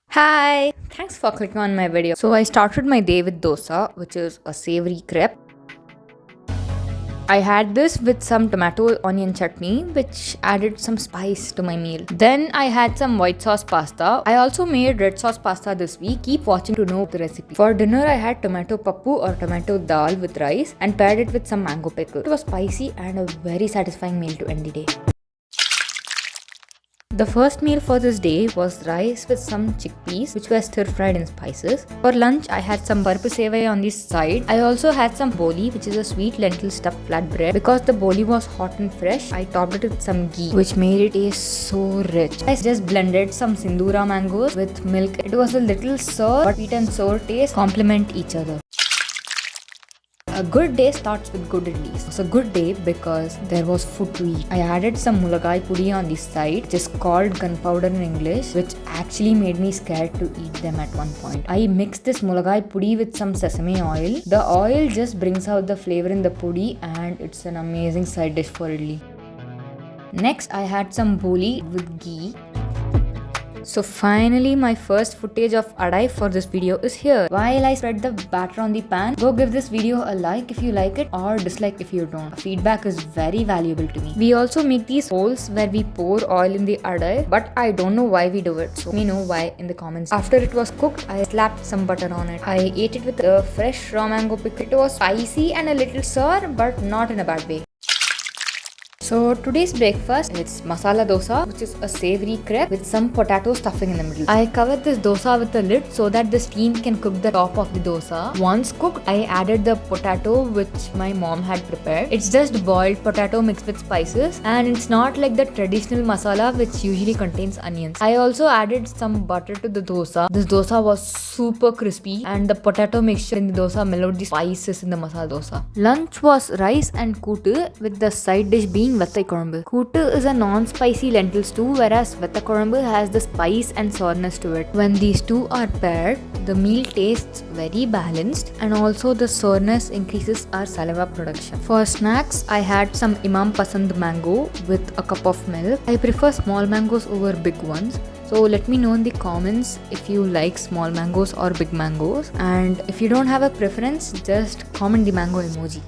Hi! Thanks for clicking on my video. So I started my day with dosa, which is a savory crepe. I had this with some tomato onion chutney, which added some spice to my meal. Then I had some white sauce pasta. I also made red sauce pasta this week. Keep watching to know the recipe. For dinner, I had tomato pappu or tomato dal with rice and paired it with some mango pickle. It was spicy and a very satisfying meal to end the day. The first meal for this day was rice with some chickpeas which were stir fried in spices. For lunch I had some parpu sevai on the side. I also had some boli, which is a sweet lentil stuffed flatbread. Because the boli was hot and fresh, I topped it with some ghee which made it taste so rich. I just blended some sindura mangoes with milk. It was a little sour, but sweet and sour taste complement each other. A good day starts with good idlis. It was a good day because there was food to eat. I added some mulagai pudi on the side, which is called gunpowder in English, which actually made me scared to eat them at one point. I mixed this mulagai pudi with some sesame oil. The oil just brings out the flavor in the pudi and it's an amazing side dish for idli. Next, I had some boli with ghee. So finally my first footage of adai for this video is here. While I spread the batter on the pan, go give this video a like if you like it or dislike if you don't. Feedback is very valuable to me. We also make these holes where we pour oil in the adai, but I don't know why we do it, so let me know why in the comments. After it was cooked, I slapped some butter on it. I ate it with a fresh raw mango pickle. It was spicy and a little sour, but not in a bad way. So today's breakfast, it's masala dosa, which is a savory crepe with some potato stuffing in the middle. I covered this dosa with a lid so that the steam can cook the top of the dosa. Once cooked, I added the potato which my mom had prepared. It's just boiled potato mixed with spices, and it's not like the traditional masala which usually contains onions. I also added some butter to the dosa. This dosa was super crispy and the potato mixture in the dosa mellowed the spices in the masala dosa. Lunch was rice and kootu with the side dish being Vattai Korambu. Kootu is a non-spicy lentil stew, whereas Vattai Korambu has the spice and sourness to it. When these two are paired, the meal tastes very balanced and also the sourness increases our saliva production. For snacks, I had some Imam Pasand mango with a cup of milk. I prefer small mangoes over big ones. So let me know in the comments if you like small mangoes or big mangoes. And if you don't have a preference, just comment the mango emoji.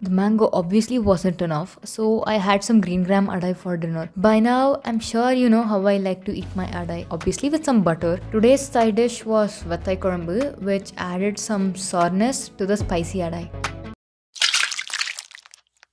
The mango obviously wasn't enough, so I had some green gram adai for dinner. By now, I'm sure you know how I like to eat my adai, obviously with some butter. Today's side dish was Vattai Korambu, which added some sourness to the spicy adai.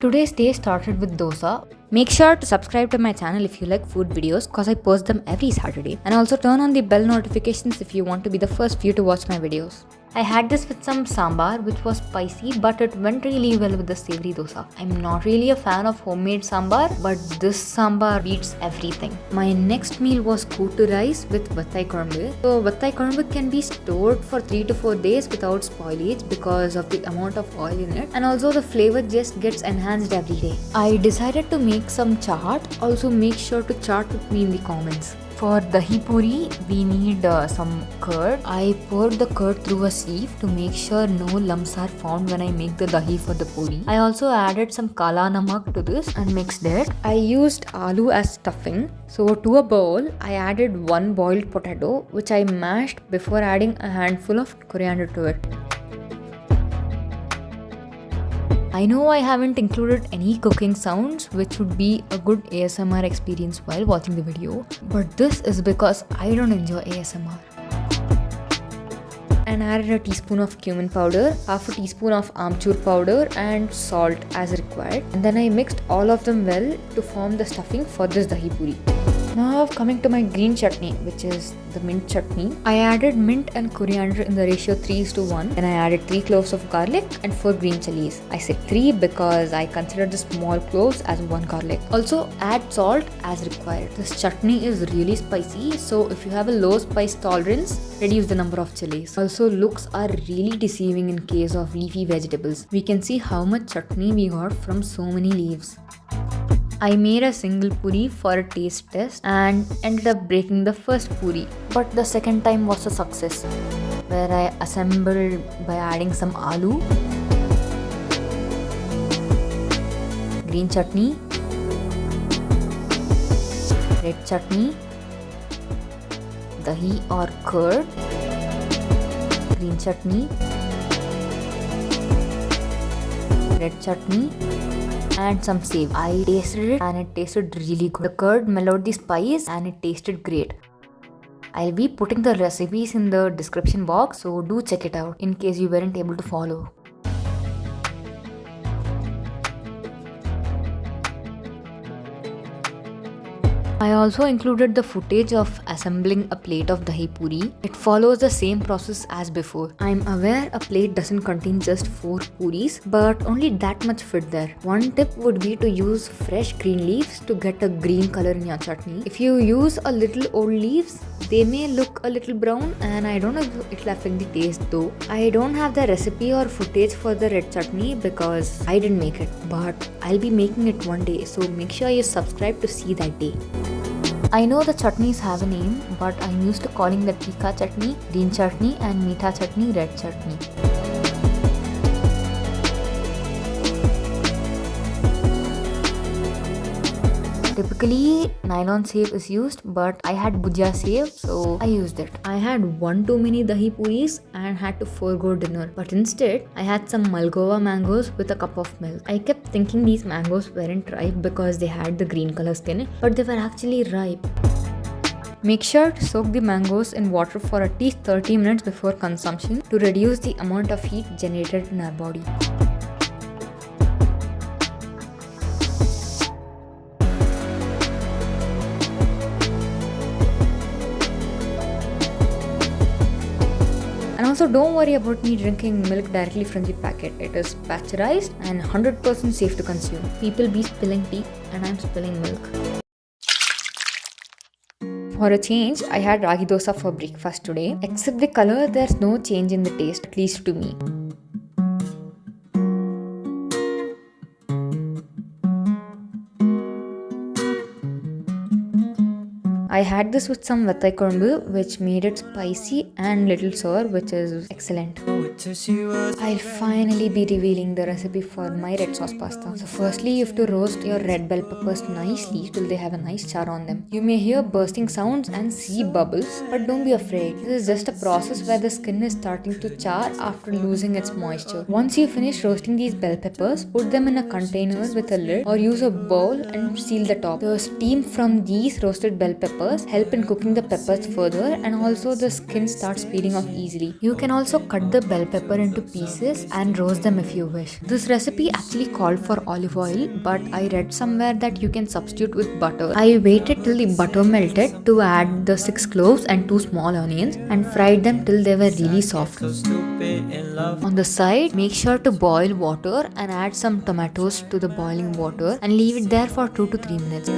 Today's day started with dosa. Make sure to subscribe to my channel if you like food videos, cause I post them every Saturday. And also turn on the bell notifications if you want to be the first few to watch my videos. I had this with some sambar, which was spicy, but it went really well with the savory dosa. I'm not really a fan of homemade sambar, but this sambar beats everything. My next meal was kootu rice with Vattai Korambu. So Vattai Korambu can be stored for 3 to 4 days without spoilage because of the amount of oil in it, and also the flavor just gets enhanced every day. I decided to make some chaat. Also make sure to chat with me in the comments. For dahi puri, we need some curd. I poured the curd through a sieve to make sure no lumps are found when I make the dahi for the puri. I also added some kala namak to this and mixed it. I used aloo as stuffing. So to a bowl, I added one boiled potato which I mashed before adding a handful of coriander to it. I know I haven't included any cooking sounds, which would be a good ASMR experience while watching the video, but this is because I don't enjoy ASMR. And added a teaspoon of cumin powder, half a teaspoon of amchur powder and salt as required. And then I mixed all of them well to form the stuffing for this dahi puri. Now coming to my green chutney, which is the mint chutney. I added mint and coriander in the ratio 3:1. Then I added 3 cloves of garlic and 4 green chilies. I said 3 because I consider the small cloves as 1 garlic. Also add salt as required. This chutney is really spicy, so if you have a low spice tolerance, reduce the number of chilies. Also looks are really deceiving in case of leafy vegetables. We can see how much chutney we got from so many leaves. I made a single puri for a taste test and ended up breaking the first puri. But the second time was a success, where I assembled by adding some aloo, green chutney, red chutney, dahi or curd, green chutney, red chutney, and some save. I tasted it and it tasted really good. The curd mellowed the spice and it tasted great. I'll be putting the recipes in the description box, so do check it out in case you weren't able to follow. I also included the footage of assembling a plate of dahi puri. It follows the same process as before. I'm aware a plate doesn't contain just 4 puris, but only that much fit there. One tip would be to use fresh green leaves to get a green color in your chutney. If you use a little old leaves, they may look a little brown and I don't know if it'll affect the taste though. I don't have the recipe or footage for the red chutney because I didn't make it, but I'll be making it one day, so make sure you subscribe to see that day. I know the chutneys have a name, but I'm used to calling the tikka chutney, green chutney and meetha chutney red chutney. Typically, nylon save is used, but I had bhujia save, so I used it. I had one too many dahi puris and had to forego dinner, but instead, I had some Malgova mangoes with a cup of milk. I kept thinking these mangoes weren't ripe because they had the green color skin, but they were actually ripe. Make sure to soak the mangoes in water for at least 30 minutes before consumption to reduce the amount of heat generated in our body. And also don't worry about me drinking milk directly from the packet. It is pasteurized and 100% safe to consume. People be spilling tea and I'm spilling milk. For a change, I had ragi dosa for breakfast today. Except the color, there's no change in the taste, at least to me. I had this with some vattai korumbu, which made it spicy and little sour, which is excellent. I'll finally be revealing the recipe for my red sauce pasta. So firstly, you have to roast your red bell peppers nicely till they have a nice char on them. You may hear bursting sounds and see bubbles, but don't be afraid. This is just a process where the skin is starting to char after losing its moisture. Once you finish roasting these bell peppers, put them in a container with a lid or use a bowl and seal the top. The steam from these roasted bell peppers help in cooking the peppers further, and also the skin starts peeling off easily. You can also cut the bell pepper into pieces and roast them if you wish. This recipe actually called for olive oil, but I read somewhere that you can substitute with butter. I waited till the butter melted to add the 6 cloves and 2 small onions and fried them till they were really soft. On the side, make sure to boil water and add some tomatoes to the boiling water and leave it there for 2 to 3 minutes.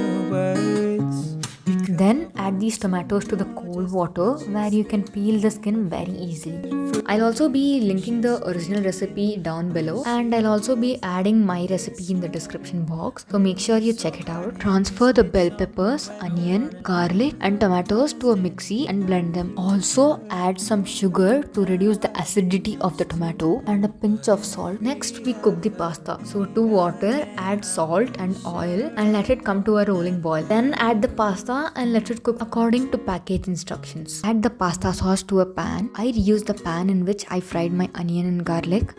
Then add these tomatoes to the cold water where you can peel the skin very easily. I'll also be linking the original recipe down below, and I'll also be adding my recipe in the description box, so make sure you check it out. Transfer the bell peppers, onion, garlic and tomatoes to a mixie and blend them. Also add some sugar to reduce the acidity of the tomato and a pinch of salt. Next we cook the pasta. So to water, add salt and oil and let it come to a rolling boil. Then add the pasta and let it cook according to package instructions. Add the pasta sauce to a pan. I reused the pan in which I fried my onion and garlic.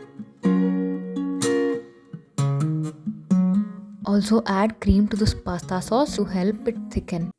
Also add cream to this pasta sauce to help it thicken.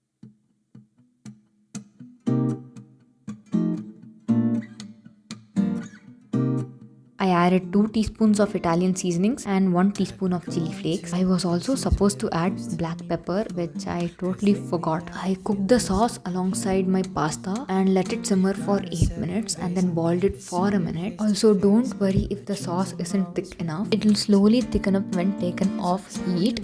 I added 2 teaspoons of Italian seasonings and 1 teaspoon of chili flakes. I was also supposed to add black pepper, which I totally forgot. I cooked the sauce alongside my pasta and let it simmer for 8 minutes and then boiled it for a minute. Also, don't worry if the sauce isn't thick enough. It will slowly thicken up when taken off heat.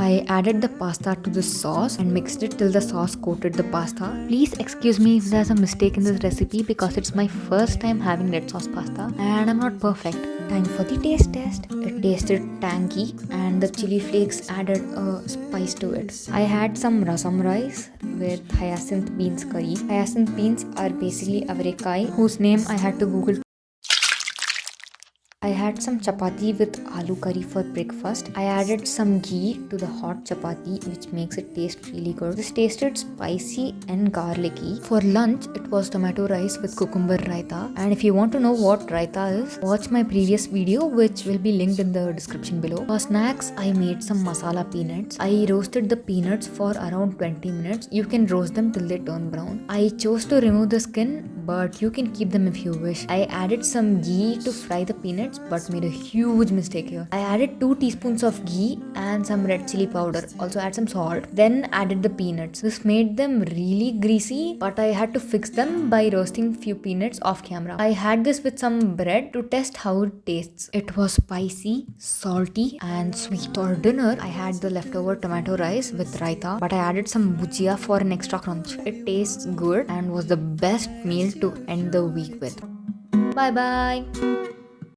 I added the pasta to the sauce and mixed it till the sauce coated the pasta. Please excuse me if there's a mistake in this recipe because it's my first time having red sauce pasta and I'm not perfect. Time for the taste test. It tasted tangy and the chili flakes added a spice to it. I had some rasam rice with hyacinth beans curry. Hyacinth beans are basically avarekai, whose name I had to Google. I had some chapati with aloo curry for breakfast. I added some ghee to the hot chapati, which makes it taste really good. This tasted spicy and garlicky. For lunch, it was tomato rice with cucumber raita. And if you want to know what raita is, watch my previous video, which will be linked in the description below. For snacks, I made some masala peanuts. I roasted the peanuts for around 20 minutes. You can roast them till they turn brown. I chose to remove the skin, but you can keep them if you wish. I added some ghee to fry the peanuts, but made a huge mistake here. I added 2 teaspoons of ghee and some red chili powder. Also add some salt. Then added the peanuts. This made them really greasy, but I had to fix them by roasting few peanuts off camera. I had this with some bread to test how it tastes. It was spicy, salty and sweet. For dinner, I had the leftover tomato rice with raita, but I added some bhujia for an extra crunch. It tastes good and was the best meal to end the week with. Bye bye.